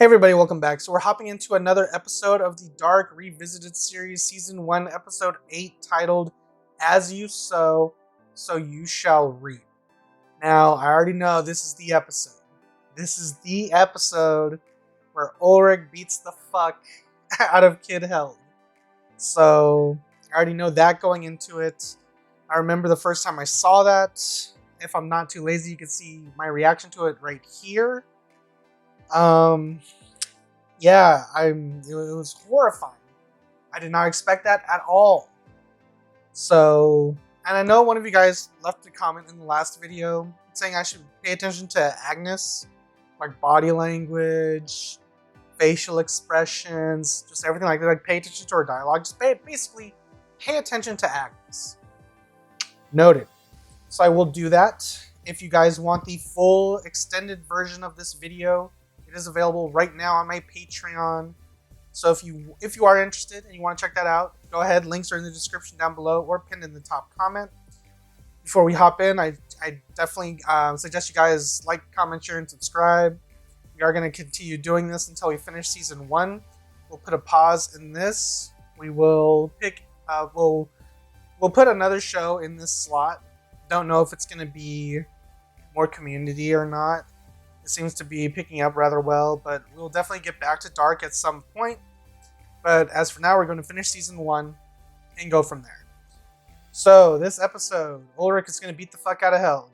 Hey everybody, welcome back. So we're hopping into another episode of the Dark Revisited series, Season 1, Episode 8, titled As You Sow, So You Shall Reap. Now, I already know this is the episode. This is the episode where Ulrich beats the fuck out of Kid Held. So, I already know that going into it. I remember the first time I saw that. If I'm not too lazy, you can see my reaction to it right here. Yeah, it was horrifying. I did not expect that at all. So, and I know one of you guys left a comment in the last video saying I should pay attention to Agnes, like body language, facial expressions, just everything like that. Like pay attention to her dialogue. Just basically pay attention to Agnes. Noted. So I will do that. If you guys want the full extended version of this video, it is available right now on my Patreon. So if you are interested and you want to check that out, go ahead. Links are in the description down below or pinned in the top comment. Before we hop in, I definitely suggest you guys like, comment, share, and subscribe. We are going to continue doing this until we finish Season 1. We'll put a pause in this. We will pick... We'll put another show in this slot. Don't know if it's going to be more community or not. It seems to be picking up rather well, but we'll definitely get back to Dark at some point. But as for now, we're going to finish Season 1 and go from there. So, this episode, Ulrich is going to beat the fuck out of Held.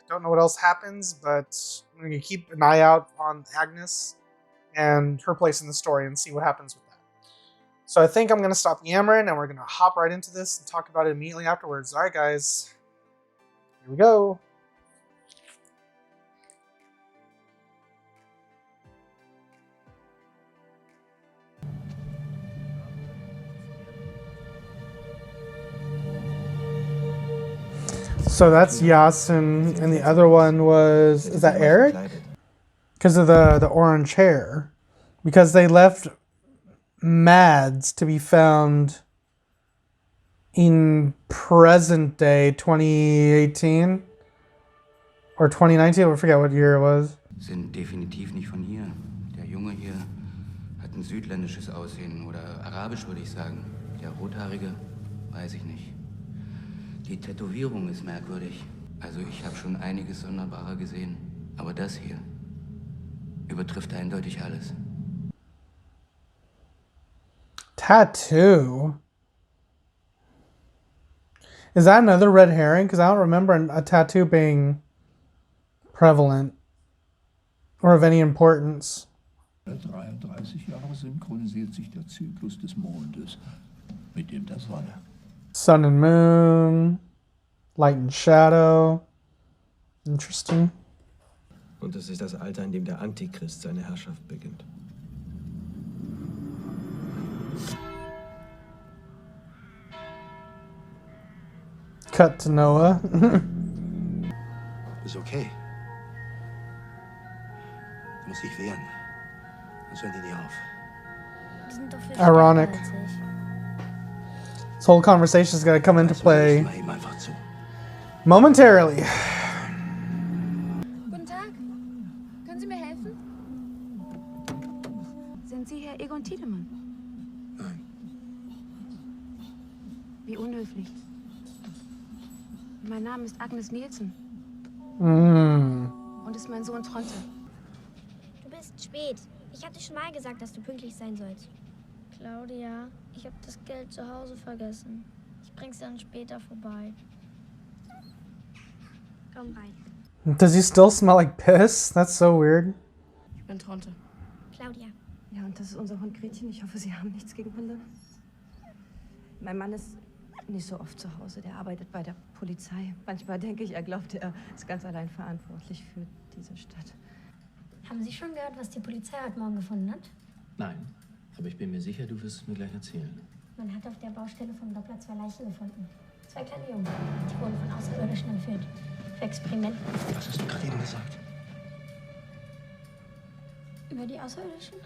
Don't know what else happens, but I'm going to keep an eye out on Agnes and her place in the story and see what happens with that. So I think I'm going to stop yammering and we're going to hop right into this and talk about it immediately afterwards. Alright guys, here we go. So that's Yasin, and the other one is that Eric? Because of the orange hair. Because they left Mads to be found in present day 2018 or 2019, I forget what year it was. Sind definitiv nicht von hier. Der Junge hier hat ein südländisches Aussehen oder arabisch würde ich sagen. Der rothaarige, weiß ich nicht. Die Tätowierung ist merkwürdig. Also ich habe schon einiges Sonderbarer gesehen, aber das hier übertrifft eindeutig alles. Tattoo? Is that another red herring? Because I don't remember a tattoo being prevalent or of any importance. 33 Jahre synchronisiert sich der Zyklus des Mondes mit dem der Sonne. Sun and moon, light and shadow. Interesting. Und es ist das Alter, in dem der Antichrist seine Herrschaft beginnt. Cut to Noah. Ist okay. Du musst dich wehren. Sonst hören die nie auf. Die sind doch viel Ironic. stärker als ich. This whole conversation is going to come into play Hör ihm einfach zu. momentarily. Guten Tag. Können Sie mir helfen? Sind Sie Herr Egon Tiedemann? Nein. Wie unhöflich. Mein Name ist Agnes Nielsen und ist mein Sohn Tronte. Du bist spät. Ich hatte schon mal gesagt, dass du pünktlich sein sollst. Claudia, ich habe das Geld zu Hause vergessen. Ich bring's dann später vorbei. Komm rein. Does he still smell like piss? That's so weird. Ich bin Tronte. Claudia. Ja, und das ist unser Hund Gretchen. Ich hoffe, Sie haben nichts gegen Hunde. Mein Mann ist nicht so oft zu Hause. Der arbeitet bei der Polizei. Manchmal denke ich, er glaubt, er ist ganz allein verantwortlich für diese Stadt. Haben Sie schon gehört, was die Polizei heute Morgen gefunden hat? Nein, aber ich bin mir sicher, du wirst es mir gleich erzählen. Man hat auf der Baustelle vom Doppler 2 Leichen gefunden. 2 kleine Jungen. Die wurden von Außerirdischen entführt. Für Experimente. Was hast du gerade eben gesagt? Über die Außerirdischen?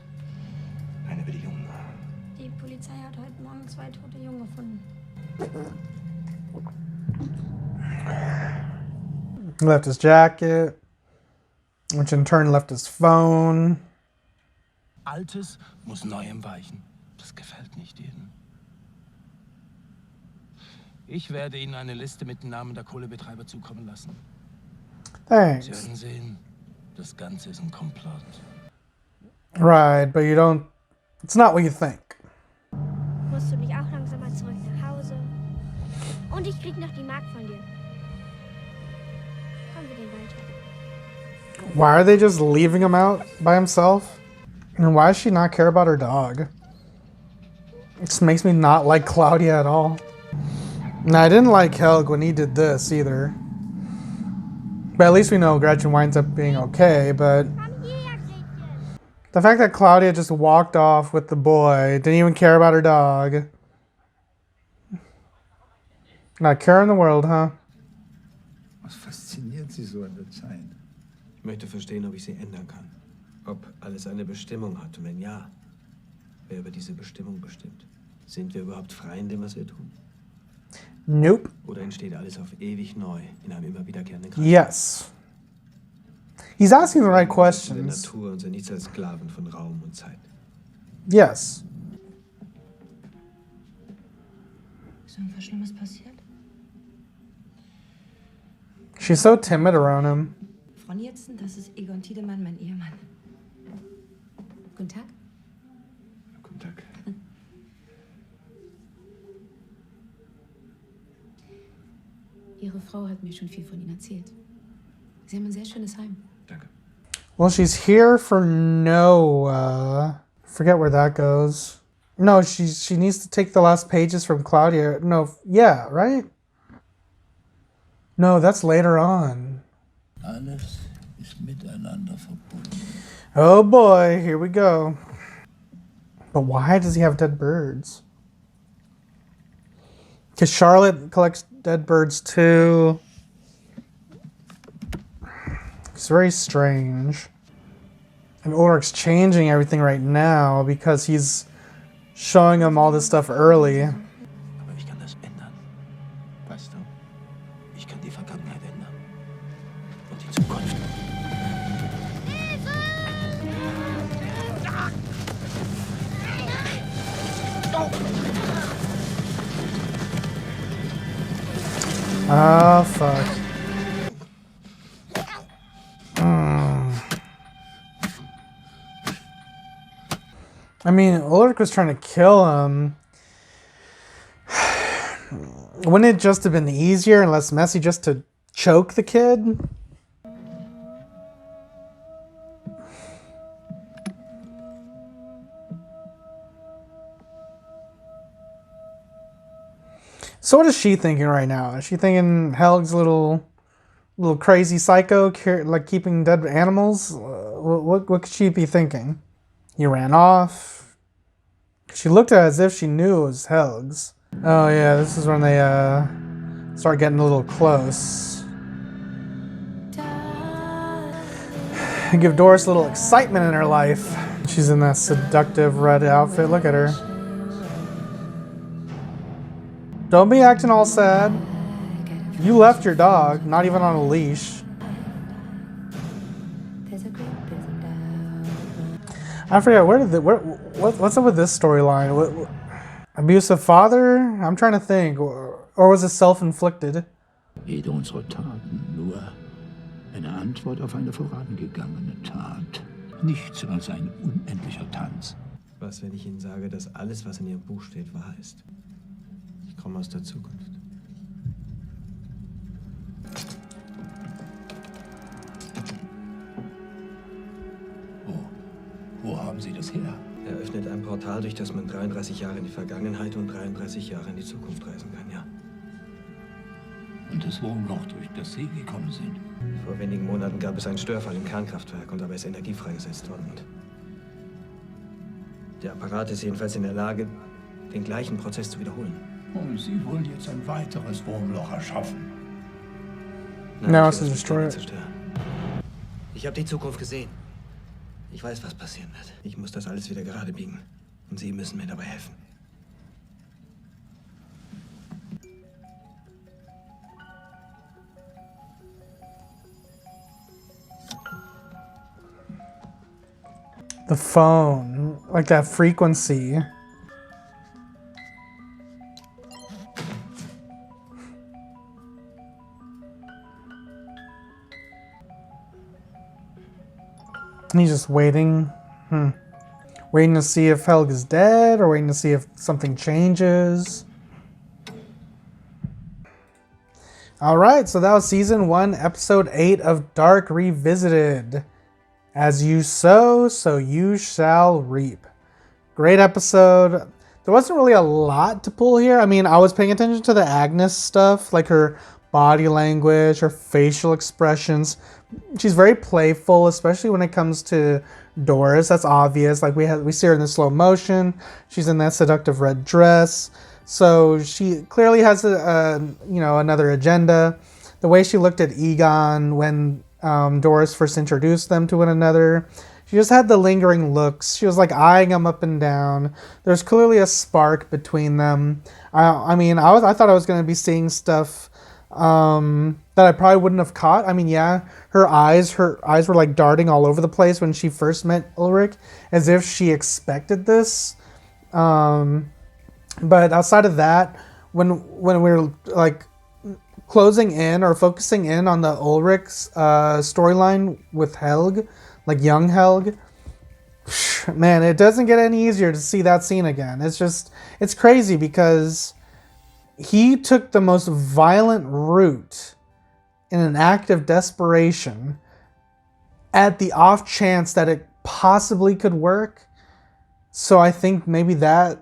Nein, über die Jungen. Die Polizei hat heute Morgen 2 tote Jungen gefunden. He left his jacket, which in turn left his phone. Altes muss Neuem weichen. Das gefällt nicht jedem. Ich werde Ihnen eine Liste mit den Namen der Kohlebetreiber zukommen lassen. Sie Thanks. werden sehen, das Ganze ist ein Komplott. Right, but you don't. It's not what you think. Musst du nicht auch langsam mal zurück nach Hause? Und ich krieg noch die Mark von dir. Komm, wir gehen weiter. Why are they just leaving him out by himself? And why does she not care about her dog? It just makes me not like Claudia at all. And I didn't like Helg when he did this either. But at least we know Gretchen winds up being okay, but Komm hierher, Gretchen. the fact that Claudia just walked off with the boy, didn't even care about her dog. Not care in the world, huh? Was fasziniert Sie so an der Zeit? Ich möchte verstehen, ob ich sie ändern kann. Ob alles eine Bestimmung hat und wenn ja, wer über diese Bestimmung bestimmt. Sind wir überhaupt frei in dem, was wir tun? Nope. Oder entsteht alles auf ewig neu in einem immer wiederkehrenden Kreis? Yes. He's asking the right Der questions. Natur und sind nichts als Sklaven von Raum und Zeit. Yes. Ist irgendwas Schlimmes passiert? She's so timid around him. Frau Nielsen, das ist Egon Tiedemann, mein Ehemann. Guten Tag. Guten Tag. Ihre Frau hat mir schon viel von Ihnen erzählt. Sie haben ein sehr schönes Heim. Danke. Well, she's here for Noah. Forget where that goes. No, she needs to take the last pages from Claudia. No, yeah, right? No, that's later on. Alles ist miteinander verbunden. Oh boy, here we go. But why does he have dead birds? Because Charlotte collects dead birds too. It's very strange. And Ulrich's changing everything right now because he's showing him all this stuff early. Aber ich kann das ändern. Weißt du? Ich kann die Vergangenheit ändern. Und die Zukunft. Oh, fuck. I mean, Ulrich was trying to kill him. Wouldn't it just have been easier and less messy just to choke the kid? So what is she thinking right now? Is she thinking Helg's a little crazy psycho, like keeping dead animals? What could she be thinking? He ran off. She looked at it as if she knew it was Helg's. Oh yeah, this is when they start getting a little close. And give Doris a little excitement in her life. She's in that seductive red outfit. Look at her. Don't be acting all sad. You left your dog, not even on a leash. I forget what's up with this storyline? Abusive father? I'm trying to think, or was it self-inflicted? Jede unserer Taten nur eine Antwort auf eine vorangegangene Tat. Nichts als ein unendlicher Tanz. Was, wenn ich Ihnen sage, dass alles, was in Ihrem Buch steht, wahr ist? Ich komme aus der Zukunft. Wo haben Sie das her? Er öffnet ein Portal, durch das man 33 Jahre in die Vergangenheit und 33 Jahre in die Zukunft reisen kann, ja. Und das Wurmloch, durch das Sie gekommen sind. Vor wenigen Monaten gab es einen Störfall im Kernkraftwerk und dabei ist Energie freigesetzt worden. Und der Apparat ist jedenfalls in der Lage, den gleichen Prozess zu wiederholen. Und Sie wollen jetzt ein weiteres Wurmloch erschaffen. No, ich it's will a das System destroyer. zerstören. Ich habe die Zukunft gesehen. Ich weiß, was passieren wird. Ich muss das alles wieder gerade biegen. Und Sie müssen mir dabei helfen. The phone. like that frequency. He's just waiting. Waiting to see if Helg is dead, or waiting to see if something changes. Alright, so that was Season 1, Episode 8 of Dark Revisited. As you sow, so you shall reap. Great episode. There wasn't really a lot to pull here. I mean, I was paying attention to the Agnes stuff, like her body language, her facial expressions. She's very playful, especially when it comes to Doris. That's obvious. Like we see her in the slow motion. She's in that seductive red dress. So she clearly has another agenda. The way she looked at Egon when Doris first introduced them to one another, she just had the lingering looks. She was like eyeing him up and down. There's clearly a spark between them. I thought I was going to be seeing stuff that I probably wouldn't have caught. I mean, yeah, her eyes were like darting all over the place when she first met Ulrich, as if she expected this. But outside of that, when we're like closing in or focusing in on the Ulrich's storyline with Helg, like young Helg, man, it doesn't get any easier to see that scene again. It's crazy because he took the most violent route in an act of desperation at the off chance that it possibly could work. So I think maybe that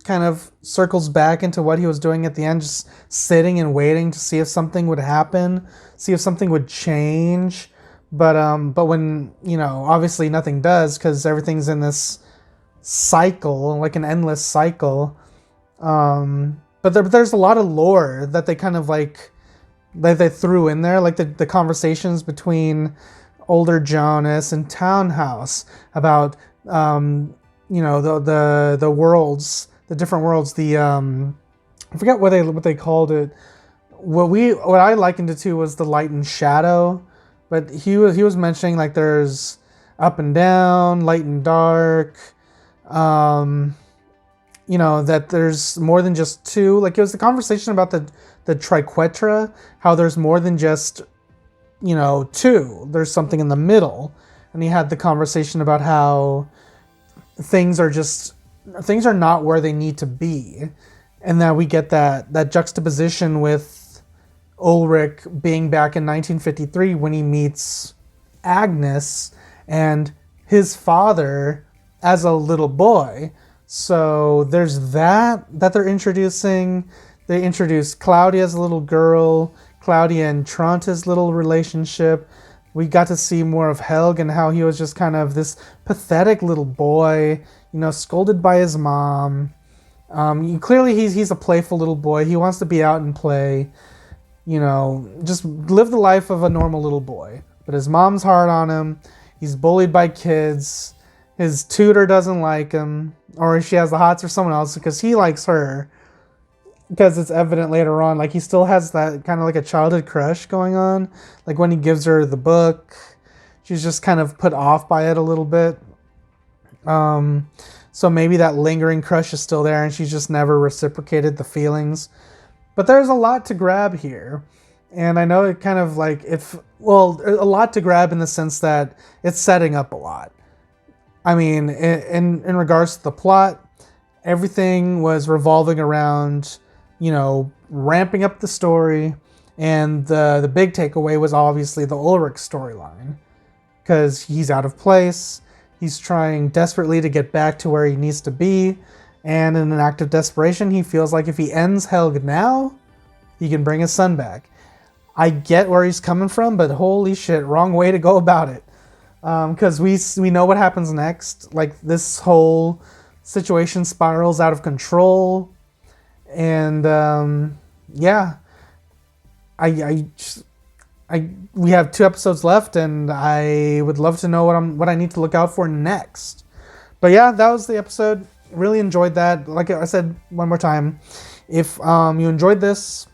kind of circles back into what he was doing at the end, just sitting and waiting to see if something would happen, see if something would change. But when, obviously nothing does, because everything's in this cycle, like an endless cycle. But there's a lot of lore that they kind of like, that they threw in there, like the conversations between older Jonas and Townhouse about, the worlds, the different worlds, I forget what they called it. What I likened it to was the light and shadow, but he was mentioning like there's up and down, light and dark, that there's more than just two. Like it was the conversation about the triquetra, how there's more than just two. There's something in the middle, and he had the conversation about how things are not where they need to be, and that we get that juxtaposition with Ulrich being back in 1953 when he meets Agnes and his father as a little boy. So there's that they're introducing. They introduced Claudia as a little girl, Claudia and Tronte's little relationship. We got to see more of Helg and how he was just kind of this pathetic little boy, scolded by his mom. Clearly he's a playful little boy. He wants to be out and play, just live the life of a normal little boy. But his mom's hard on him. He's bullied by kids. His tutor doesn't like him, or she has the hots for someone else because he likes her. Because it's evident later on, like he still has that kind of like a childhood crush going on. Like when he gives her the book, she's just kind of put off by it a little bit. So maybe that lingering crush is still there and she's just never reciprocated the feelings. But there's a lot to grab here. And I know it kind of like, a lot to grab in the sense that it's setting up a lot. I mean, in regards to the plot, everything was revolving around, ramping up the story. And the big takeaway was obviously the Ulrich storyline. Because he's out of place. He's trying desperately to get back to where he needs to be. And in an act of desperation, he feels like if he ends Helg now, he can bring his son back. I get where he's coming from, but holy shit, wrong way to go about it. Because we know what happens next. Like, this whole situation spirals out of control. And, we have 2 episodes left, and I would love to know what I need to look out for next. But yeah, that was the episode. Really enjoyed that. Like I said one more time, if you enjoyed this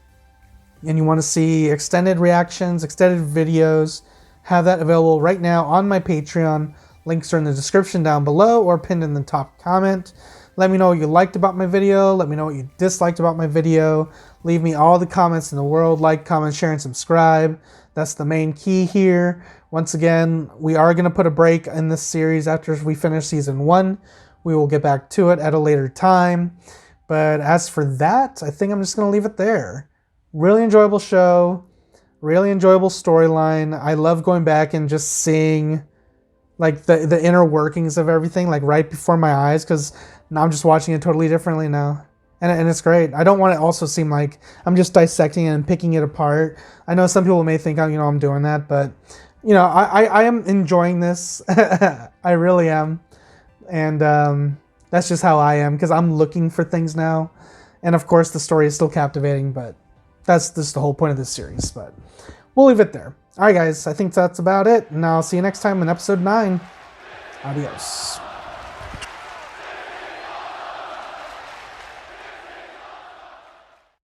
and you want to see extended reactions, extended videos, have that available right now on my Patreon. Links are in the description down below or pinned in the top comment. Let me know what you liked about my video. Let me know what you disliked about my video. Leave me all the comments in the world. Like, comment, share, and subscribe. That's the main key here. Once again, we are going to put a break in this series after we finish season 1. We will get back to it at a later time. But as for that, I think I'm just going to leave it there. Really enjoyable show. Really enjoyable storyline. I love going back and just seeing like the inner workings of everything like right before my eyes, because now I'm just watching it totally differently now. And it's great. I don't want to also seem like I'm just dissecting it and picking it apart. I know some people may think, I'm doing that, but I am enjoying this. I really am. And that's just how I am, because I'm looking for things now. And of course the story is still captivating, but that's just the whole point of this series. But we'll leave it there. All right, guys, I think that's about it. And I'll see you next time in episode 9. Adios.